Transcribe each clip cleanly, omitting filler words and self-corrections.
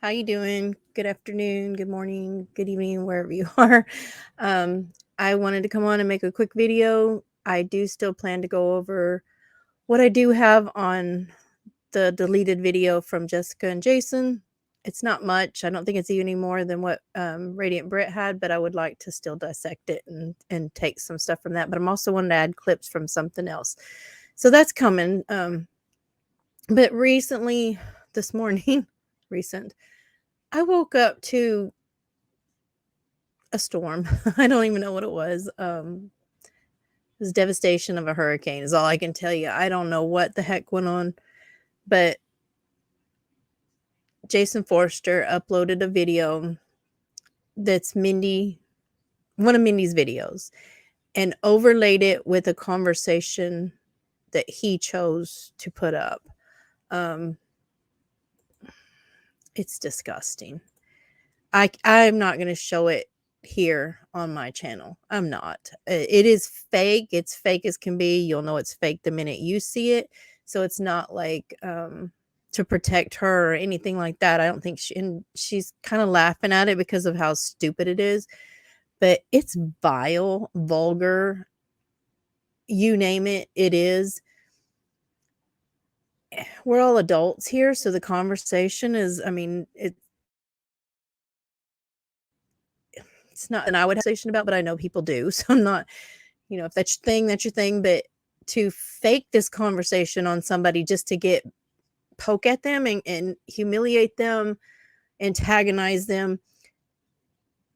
How you doing? Good afternoon, good morning, good evening, wherever you are. I wanted to come on and make a quick video. I do still plan to go over what I do have on the deleted video from Jessica and Jason. It's not much. I don't think it's even any more than what Radiant Brit had, but I would like to still dissect it and take some stuff from that. But I'm also wanting to add clips from something else. So that's coming. But recently, this morning, recent, I woke up to a storm. I don't even know what it was. It was devastation of a hurricane is all I can tell you. I don't know what the heck went on, but Jason Forster uploaded a video that's one of Mindy's videos, and overlaid it with a conversation that he chose to put up. It's disgusting. I'm not going to show it here on my channel. I'm not. It is fake. It's fake as can be. You'll know it's fake the minute you see it. So it's not like to protect her or anything like that. I don't think she's kind of laughing at it because of how stupid it is. But it's vile, vulgar, you name it, it is. We're all adults here, so the conversation is, I mean, it's not an I would have a conversation about, but I know people do. So I'm not, if that's your thing, that's your thing. But to fake this conversation on somebody just to poke at them and humiliate them, antagonize them,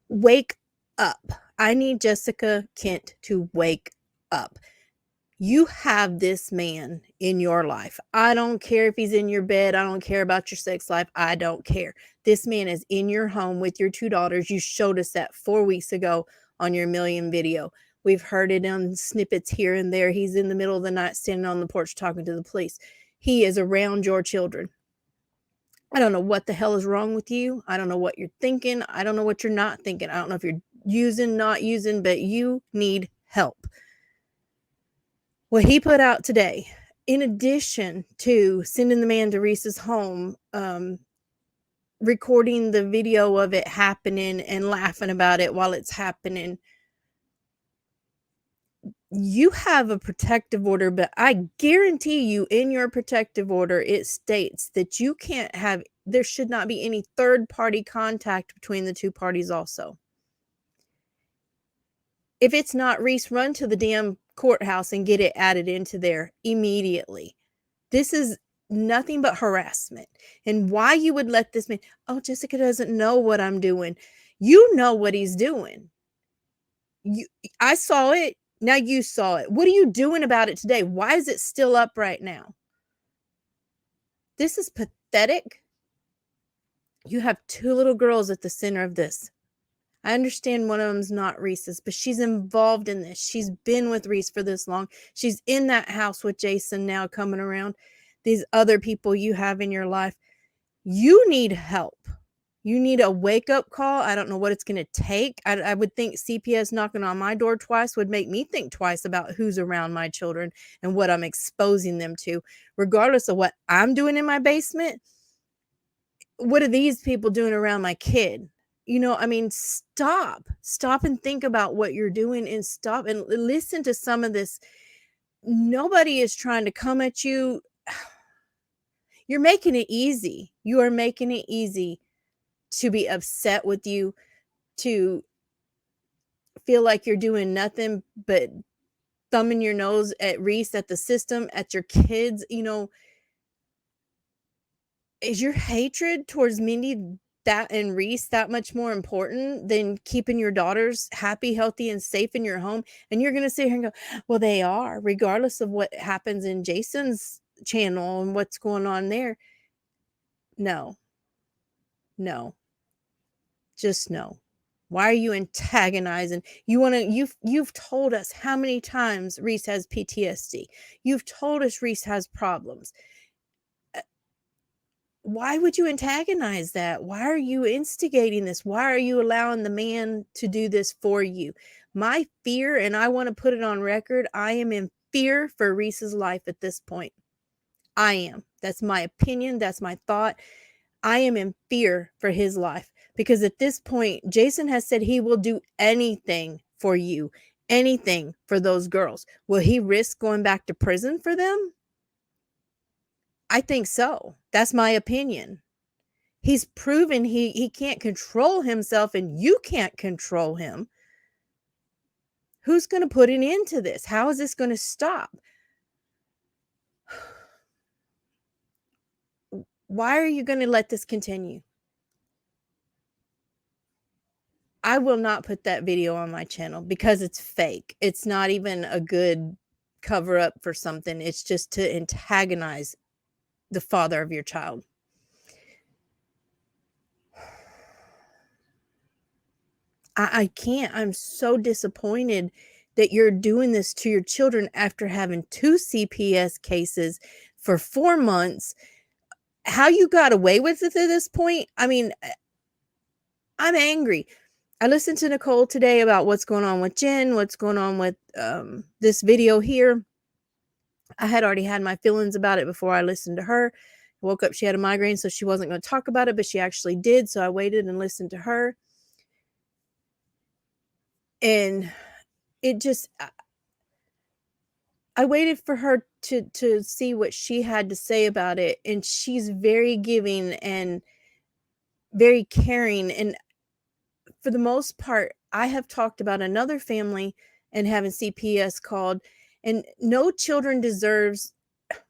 wake up. I need Jessica Kent to wake up. You have this man in your life. I don't care if he's in your bed. I don't care about your sex life. I don't care. This man is in your home with your two daughters. You showed us that 4 weeks ago on your million video. We've heard it on snippets here and there. He's in the middle of the night standing on the porch talking to the police. He is around your children. I don't know what the hell is wrong with you. I don't know what you're thinking. I don't know what you're not thinking. I don't know if you're using, not using, but you need help. What he put out today, in addition to sending the man to Reese's home, recording the video of it happening and laughing about it while it's happening, you have a protective order, but I guarantee you in your protective order, it states that there should not be any third-party contact between the two parties also. If it's not, Reese, run to the damn courthouse and get it added into there immediately. This is nothing but harassment. And why you would let this man, oh, Jessica doesn't know what I'm doing. You know what he's doing. I saw it. Now you saw it. What are you doing about it today? Why is it still up right now? This is pathetic. You have two little girls at the center of this. I understand one of them's not Reese's, but she's involved in this. She's been with Reese for this long. She's in that house with Jason now coming around. These other people you have in your life. You need help. You need a wake-up call. I don't know what it's going to take. I would think CPS knocking on my door twice would make me think twice about who's around my children and what I'm exposing them to. Regardless of what I'm doing in my basement, what are these people doing around my kid? I mean, stop and think about what you're doing and stop and listen to some of this. Nobody is trying to come at you. You're making it easy. You are making it easy to be upset with you, to feel like you're doing nothing but thumbing your nose at Reese, at the system, at your kids. Is your hatred towards Mindy and Reese that much more important than keeping your daughters happy, healthy, and safe in your home? And you're going to sit here and go, well, they are, regardless of what happens in Jason's channel and what's going on there. No, just no. Why are you antagonizing? You've told us how many times Reese has PTSD. You've told us Reese has problems. Why would you antagonize that? Why are you instigating this? Why are you allowing the man to do this for you? My fear, and I want to put it on record, I am in fear for Reese's life at this point. I am. That's my opinion. That's my thought. I am in fear for his life because at this point, Jason has said he will do anything for you, anything for those girls. Will he risk going back to prison for them? I think so. That's my opinion. He's proven he can't control himself and you can't control him. Who's going to put an end to this? How is this going to stop? Why are you going to let this continue? I will not put that video on my channel because it's fake. It's not even a good cover up for something. It's just to antagonize the father of your child. I can't. I'm so disappointed that you're doing this to your children after having 2 CPS cases for 4 months. How you got away with it at this point? I mean, I'm angry. I listened to Nicole today about what's going on with Jen, what's going on with this video here. I had already had my feelings about it before I listened to her. I woke up, she had a migraine, so she wasn't going to talk about it, but she actually did. So I waited and listened to her. And it just, I waited for her to see what she had to say about it. And she's very giving and very caring. And for the most part, I have talked about another family and having CPS called, and no children deserves,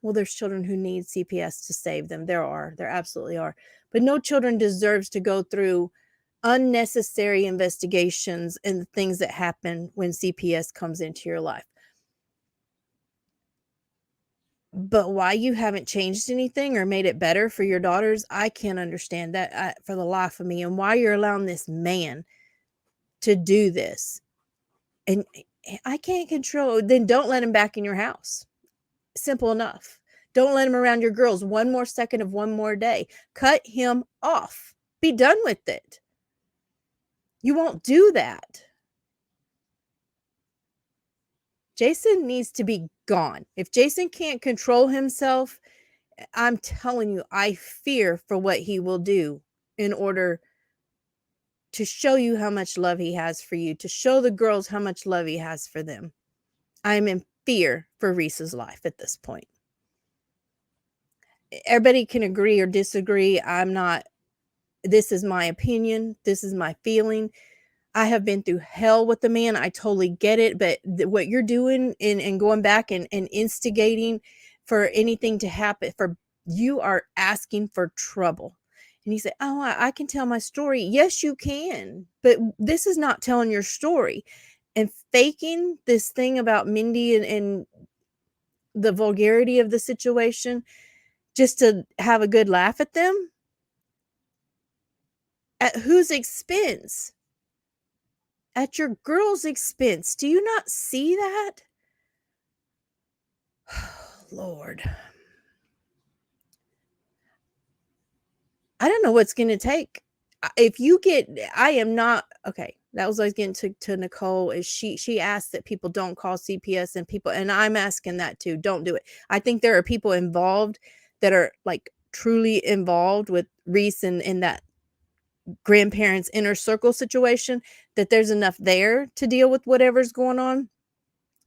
well, there's children who need CPS to save them. There absolutely are. But no children deserves to go through unnecessary investigations and the things that happen when CPS comes into your life. But why you haven't changed anything or made it better for your daughters, I can't understand that for the life of me. And why you're allowing this man to do this. And I can't control, then don't let him back in your house. Simple enough. Don't let him around your girls one more second of one more day. Cut him off. Be done with it. You won't do that. Jason needs to be gone. If Jason can't control himself, I'm telling you, I fear for what he will do in order to show you how much love he has for you, to show the girls how much love he has for them. I'm in fear for Reese's life at this point. Everybody can agree or disagree. This is my opinion. This is my feeling. I have been through hell with the man. I totally get it. But what you're doing and going back and instigating for anything to happen, you are asking for trouble. And you say, oh, I can tell my story. Yes, you can. But this is not telling your story. And faking this thing about Mindy and the vulgarity of the situation just to have a good laugh at them? At whose expense? At your girl's expense. Do you not see that? Lord. I don't know what's going to take. If you get, I am not, okay, that was what I was getting to Nicole, is she asked that people don't call CPS and I'm asking that too. Don't do it. I think there are people involved that are like truly involved with Reese and in that grandparents' inner circle situation, that there's enough there to deal with whatever's going on.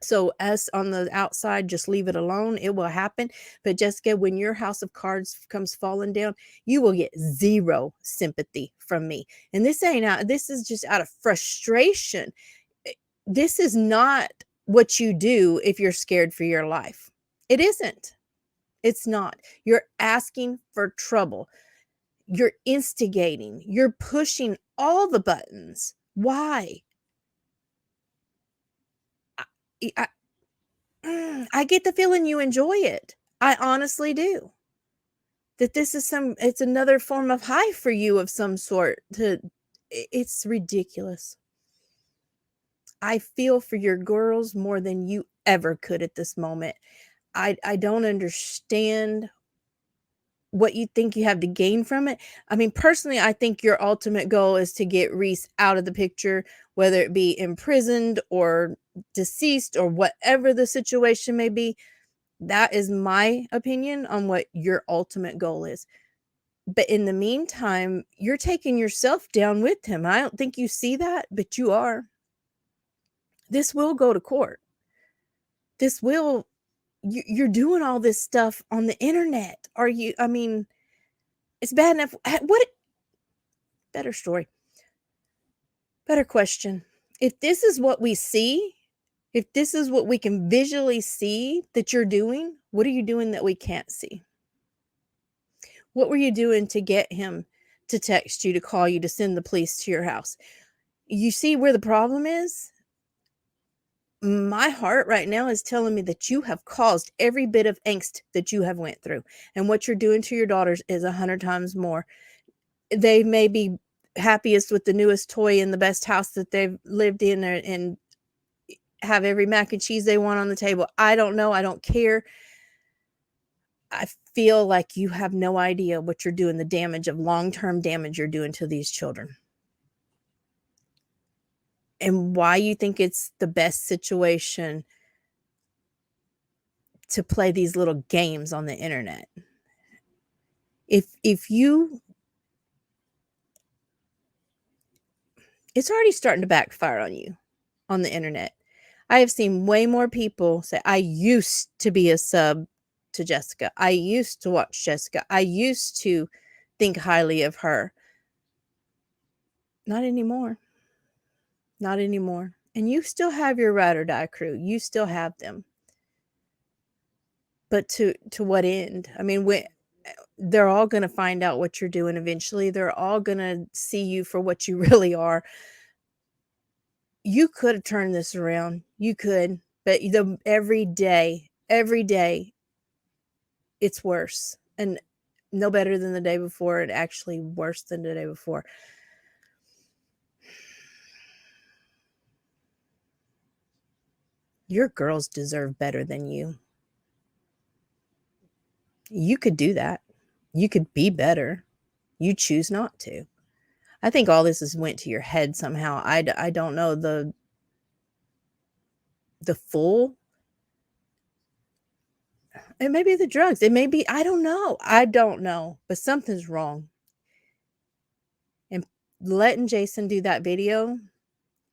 So us on the outside, just leave it alone. It will happen. But Jessica, when your house of cards comes falling down, you will get zero sympathy from me. And this is just out of frustration. This is not what you do if you're scared for your life. It isn't. It's not. You're asking for trouble. You're instigating. You're pushing all the buttons. Why? I get the feeling you enjoy it. I honestly do. That this is it's another form of high for you of some sort. It's ridiculous. I feel for your girls more than you ever could at this moment. I don't understand what you think you have to gain from it. I mean, personally, I think your ultimate goal is to get Reese out of the picture, whether it be imprisoned or deceased or whatever the situation may be. That is my opinion on what your ultimate goal is. But in the meantime, you're taking yourself down with him. I don't think you see that, but you are. This will go to court. This will, you're doing all this stuff on the internet. Are you, I mean, it's bad enough. What, better story, better question. If this is what we see, if this is what we can visually see that you're doing, what are you doing that we can't see? What were you doing to get him to text you, to call you, to send the police to your house? You see where the problem is? My heart right now is telling me that you have caused every bit of angst that you have went through. And what you're doing to your daughters is 100 times more. They may be happiest with the newest toy in the best house that they've lived in, and have every mac and cheese they want on the table. I don't know. I don't care. I feel like you have no idea what you're doing, the damage of long-term damage you're doing to these children. And why you think it's the best situation to play these little games on the internet. If you, it's already starting to backfire on you on the internet. I have seen way more people say, I used to be a sub to Jessica. I used to watch Jessica. I used to think highly of her. Not anymore. Not anymore. And you still have your ride or die crew. You still have them. But to what end? I mean, they're all going to find out what you're doing eventually. They're all going to see you for what you really are. You could have turned this around. You could. But every day, it's worse. And no better than the day before, and actually worse than the day before. Your girls deserve better than you. You could do that. You could be better. You choose not to. I think all this went to your head somehow. I don't know the full. It may be the drugs. It may be, I don't know. I don't know. But something's wrong. And letting Jason do that video,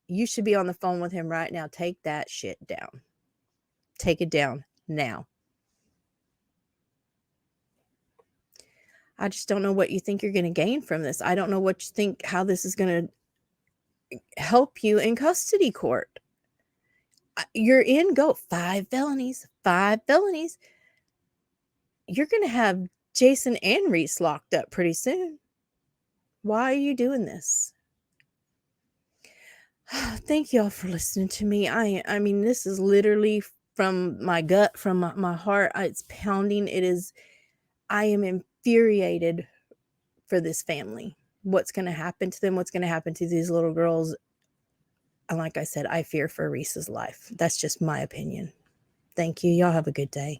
you should be on the phone with him right now. Take that shit down. Take it down now. I just don't know what you think you're going to gain from this. I don't know what you think, how this is going to help you in custody court. You're in go 5 felonies, 5 felonies. You're going to have Jason and Reese locked up pretty soon. Why are you doing this? Thank y'all for listening to me. I mean, this is literally from my gut, from my heart. It's pounding. I am infuriated for this family. What's going to happen to them? What's going to happen to these little girls? And like I said, I fear for Reese's life. That's just my opinion. Thank you. Y'all have a good day.